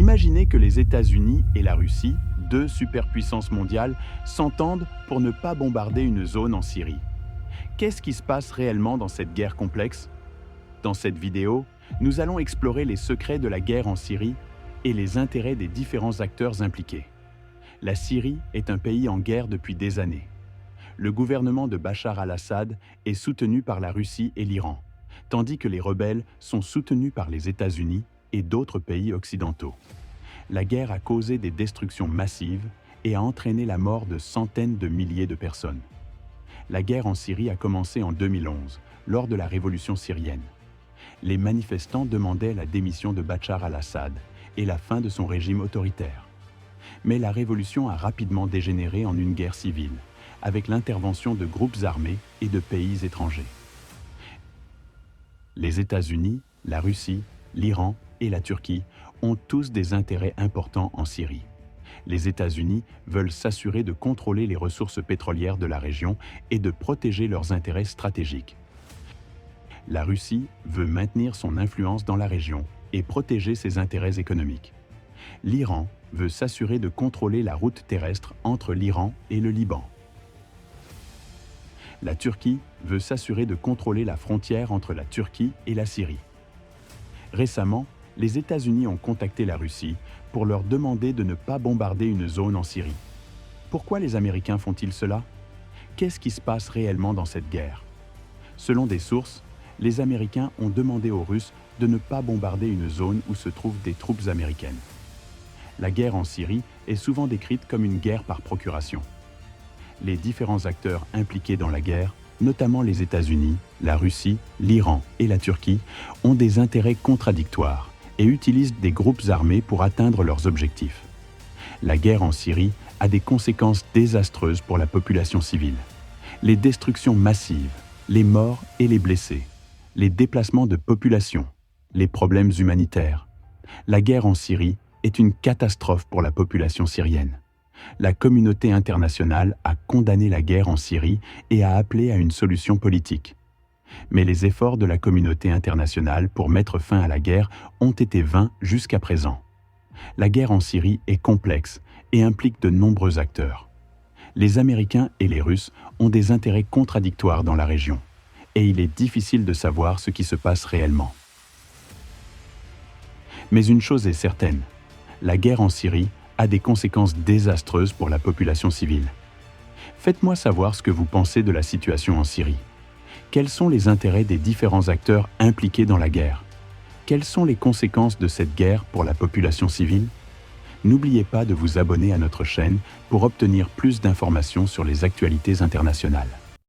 Imaginez que les États-Unis et la Russie, deux superpuissances mondiales, s'entendent pour ne pas bombarder une zone en Syrie. Qu'est-ce qui se passe réellement dans cette guerre complexe? Dans cette vidéo, nous allons explorer les secrets de la guerre en Syrie et les intérêts des différents acteurs impliqués. La Syrie est un pays en guerre depuis des années. Le gouvernement de Bachar al-Assad est soutenu par la Russie et l'Iran, tandis que les rebelles sont soutenus par les États-Unis et d'autres pays occidentaux. La guerre a causé des destructions massives et a entraîné la mort de centaines de milliers de personnes. La guerre en Syrie a commencé en 2011, lors de la révolution syrienne. Les manifestants demandaient la démission de Bachar al-Assad et la fin de son régime autoritaire. Mais la révolution a rapidement dégénéré en une guerre civile, avec l'intervention de groupes armés et de pays étrangers. Les États-Unis, la Russie, l'Iran et la Turquie ont tous des intérêts importants en Syrie. Les États-Unis veulent s'assurer de contrôler les ressources pétrolières de la région et de protéger leurs intérêts stratégiques. La Russie veut maintenir son influence dans la région et protéger ses intérêts économiques. L'Iran veut s'assurer de contrôler la route terrestre entre l'Iran et le Liban. La Turquie veut s'assurer de contrôler la frontière entre la Turquie et la Syrie. Récemment, les États-Unis ont contacté la Russie pour leur demander de ne pas bombarder une zone en Syrie. Pourquoi les Américains font-ils cela? Qu'est-ce qui se passe réellement dans cette guerre? Selon des sources, les Américains ont demandé aux Russes de ne pas bombarder une zone où se trouvent des troupes américaines. La guerre en Syrie est souvent décrite comme une guerre par procuration. Les différents acteurs impliqués dans la guerre, notamment les États-Unis, la Russie, l'Iran et la Turquie, ont des intérêts contradictoires et utilisent des groupes armés pour atteindre leurs objectifs. La guerre en Syrie a des conséquences désastreuses pour la population civile. Les destructions massives, les morts et les blessés, les déplacements de population, les problèmes humanitaires. La guerre en Syrie est une catastrophe pour la population syrienne. La communauté internationale a condamné la guerre en Syrie et a appelé à une solution politique. Mais les efforts de la communauté internationale pour mettre fin à la guerre ont été vains jusqu'à présent. La guerre en Syrie est complexe et implique de nombreux acteurs. Les Américains et les Russes ont des intérêts contradictoires dans la région, et il est difficile de savoir ce qui se passe réellement. Mais une chose est certaine, la guerre en Syrie a des conséquences désastreuses pour la population civile. Faites-moi savoir ce que vous pensez de la situation en Syrie. Quels sont les intérêts des différents acteurs impliqués dans la guerre? Quelles sont les conséquences de cette guerre pour la population civile? N'oubliez pas de vous abonner à notre chaîne pour obtenir plus d'informations sur les actualités internationales.